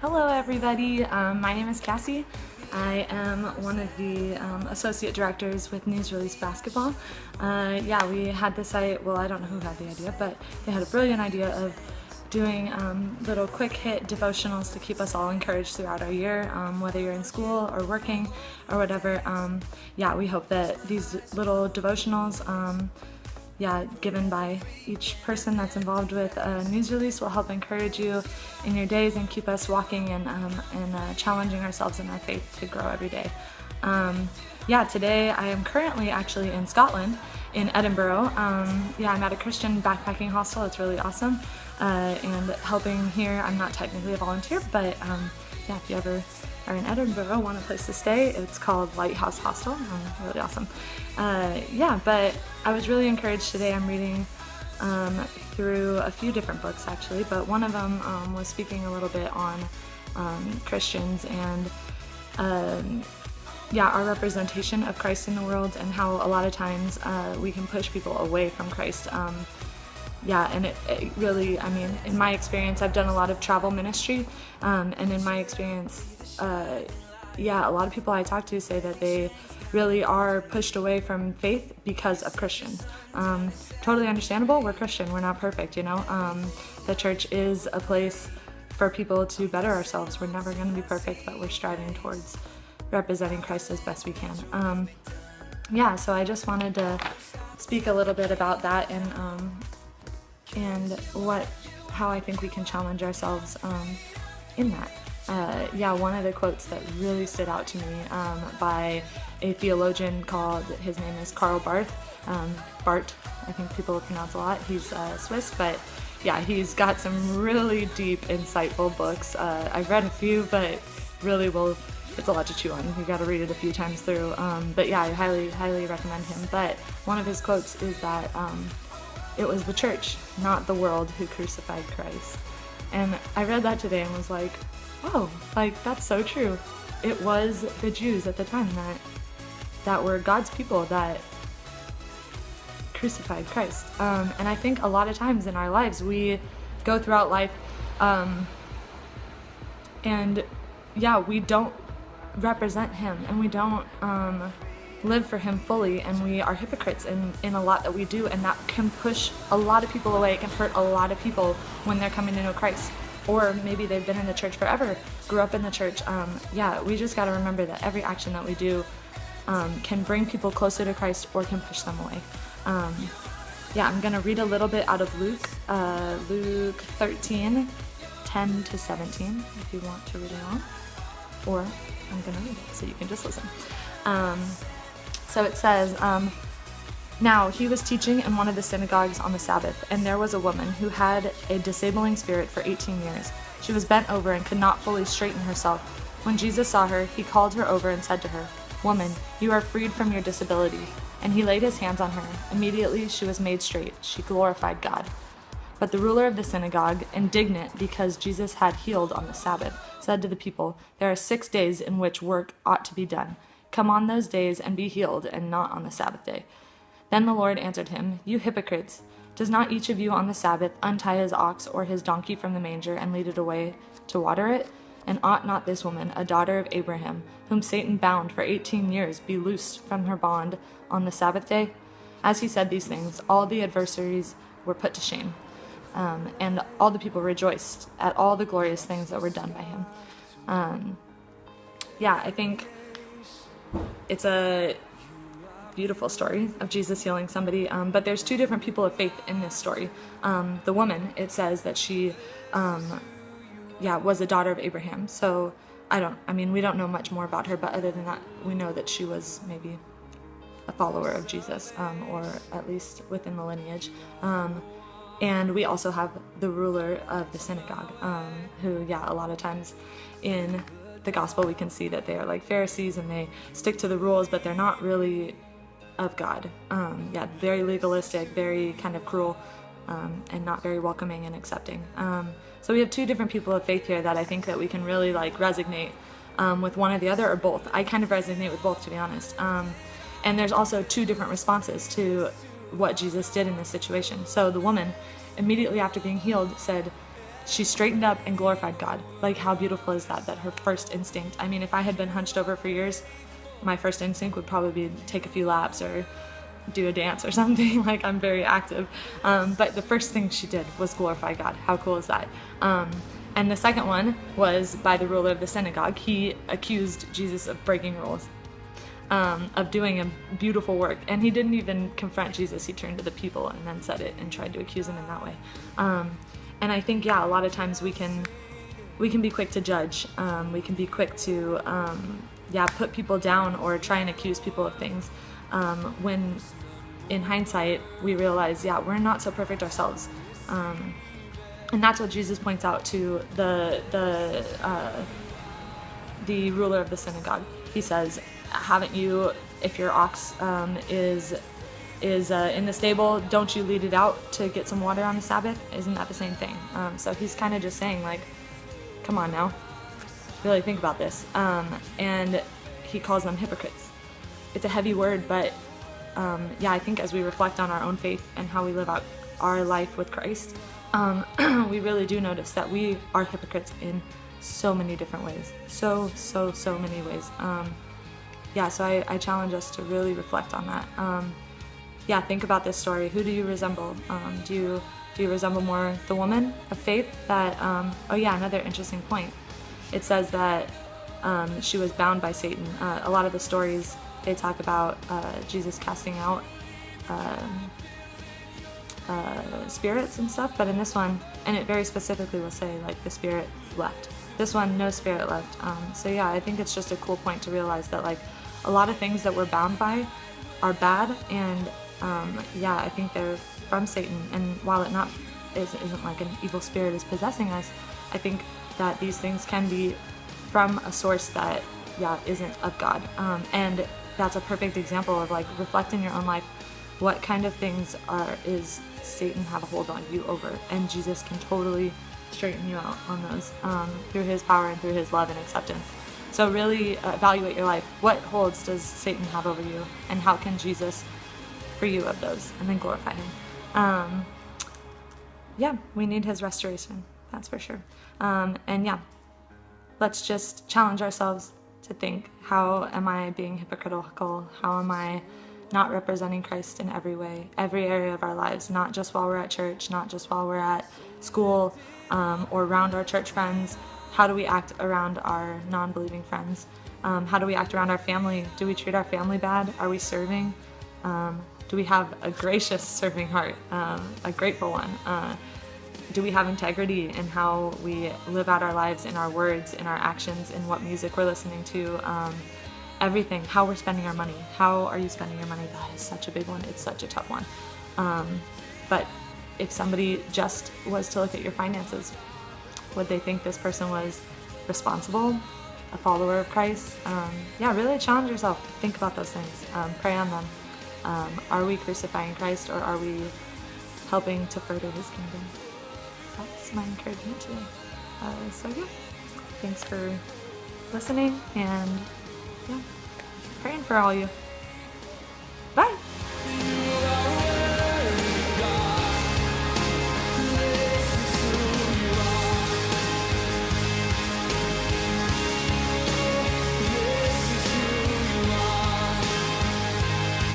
Hello everybody, my name is Cassie. I am one of the associate directors with News Release Basketball. We had this I don't know who had the idea, but they had a brilliant idea of doing little quick hit devotionals to keep us all encouraged throughout our year, whether you're in school or working or whatever. We hope that these little devotionals given by each person that's involved with a news release will help encourage you in your days and keep us walking and challenging ourselves in our faith to grow every day. Today I am currently actually in Scotland, in Edinburgh. I'm at a Christian backpacking hostel. It's really awesome. And helping here, I'm not technically a volunteer, but if you ever are in Edinburgh, want a place to stay, it's called Lighthouse Hostel. Really awesome. But I was really encouraged today. I'm reading through a few different books actually, but one of them was speaking a little bit on Christians and our representation of Christ in the world, and how a lot of times we can push people away from Christ. And it really, in my experience, I've done a lot of travel ministry, and in my experience, a lot of people I talk to say that they really are pushed away from faith because of Christians. Totally understandable. We're Christian. We're not perfect, The church is a place for people to better ourselves. We're never going to be perfect, but we're striving towards representing Christ as best we can. So I just wanted to speak a little bit about that and how I think we can challenge ourselves in that. One of the quotes that really stood out to me by a theologian his name is Karl Barth. Bart, I think people pronounce a lot. He's Swiss, but he's got some really deep, insightful books. I've read a few, but really it's a lot to chew on. You got to read it a few times through. I highly recommend him. But one of his quotes is that it was the church, not the world, who crucified Christ. And I read that today and was like, whoa, that's so true. It was the Jews at the time that were God's people that crucified Christ. And I think a lot of times in our lives we go throughout life we don't represent him, and we don't live for him fully, and we are hypocrites in a lot that we do, and that can push a lot of people away. It can hurt a lot of people when they're coming to know Christ, or maybe they've been in the church forever, grew up in the church. We just got to remember that every action that we do can bring people closer to Christ or can push them away. I'm going to read a little bit out of Luke 13, 10 to 17, if you want to read along, or I'm going to read it so you can just listen. So it says, now he was teaching in one of the synagogues on the Sabbath, and there was a woman who had a disabling spirit for 18 years. She was bent over and could not fully straighten herself. When Jesus saw her, he called her over and said to her, "Woman, you are freed from your disability." And he laid his hands on her. Immediately she was made straight. She glorified God. But the ruler of the synagogue, indignant because Jesus had healed on the Sabbath, said to the people, "There are 6 days in which work ought to be done. Come on those days and be healed, and not on the Sabbath day." Then the Lord answered him, "You hypocrites! Does not each of you on the Sabbath untie his ox or his donkey from the manger and lead it away to water it? And ought not this woman, a daughter of Abraham, whom Satan bound for 18 years, be loosed from her bond on the Sabbath day?" As he said these things, all the adversaries were put to shame, and all the people rejoiced at all the glorious things that were done by him. I think it's a beautiful story of Jesus healing somebody, but there's two different people of faith in this story. The woman, it says that she was a daughter of Abraham. So we don't know much more about her, but other than that, we know that she was maybe a follower of Jesus, or at least within the lineage. And we also have the ruler of the synagogue, who, a lot of times in the gospel we can see that they are like Pharisees and they stick to the rules, but they're not really of God. Very legalistic, very kind of cruel, and not very welcoming and accepting. So we have two different people of faith here that I think that we can really resonate with one or the other, or both. I kind of resonate with both, to be honest. And there's also two different responses to what Jesus did in this situation. So the woman, immediately after being healed, said, she straightened up and glorified God. Like, how beautiful is that her first instinct, I mean, if I had been hunched over for years, my first instinct would probably be take a few laps or do a dance or something. Like, I'm very active. But the first thing she did was glorify God. How cool is that? And the second one was by the ruler of the synagogue. He accused Jesus of breaking rules, of doing a beautiful work. And he didn't even confront Jesus. He turned to the people and then said it and tried to accuse him in that way. And I think, a lot of times we can be quick to judge. We can be quick to, put people down or try and accuse people of things. When in hindsight, we realize, we're not so perfect ourselves. And that's what Jesus points out to the ruler of the synagogue. He says, haven't you, if your ox is in the stable, don't you lead it out to get some water on the Sabbath? Isn't that the same thing? So he's kind of just saying, like, come on now, really think about this. And he calls them hypocrites. It's a heavy word, but I think as we reflect on our own faith and how we live out our life with Christ, we really do notice that we are hypocrites in so many different ways. So many ways. So I challenge us to really reflect on that. Think about this story. Who do you resemble? Do you resemble more the woman of faith that, another interesting point. It says that she was bound by Satan. A lot of the stories, they talk about Jesus casting out spirits and stuff, but in this one, and it very specifically will say, like, the spirit left. This one, no spirit left. I think it's just a cool point to realize that, like, a lot of things that we're bound by are bad, and I think they're from Satan. And while it isn't like an evil spirit is possessing us, I think that these things can be from a source that isn't of God. And that's a perfect example of, like, reflect in your own life. What kind of things is Satan have a hold on you over? And Jesus can totally straighten you out on those through his power and through his love and acceptance. So really evaluate your life. What holds does Satan have over you? And how can Jesus free you of those? And then glorify him. We need his restoration. That's for sure. Let's just challenge ourselves to think, how am I being hypocritical? How am I not representing Christ in every way, every area of our lives, not just while we're at church, not just while we're at school or around our church friends? How do we act around our non-believing friends? How do we act around our family? Do we treat our family bad? Are we serving? Do we have a gracious serving heart, a grateful one? Do we have integrity in how we live out our lives, in our words, in our actions, in what music we're listening to? Everything, how we're spending our money. How are you spending your money? That is such a big one. It's such a tough one. But if somebody just was to look at your finances, would they think this person was responsible, a follower of Christ? Really challenge yourself. Think about those things. Pray on them. Are we crucifying Christ, or are we helping to further his kingdom? That's my encouragement today. Thanks for listening, and praying for all you.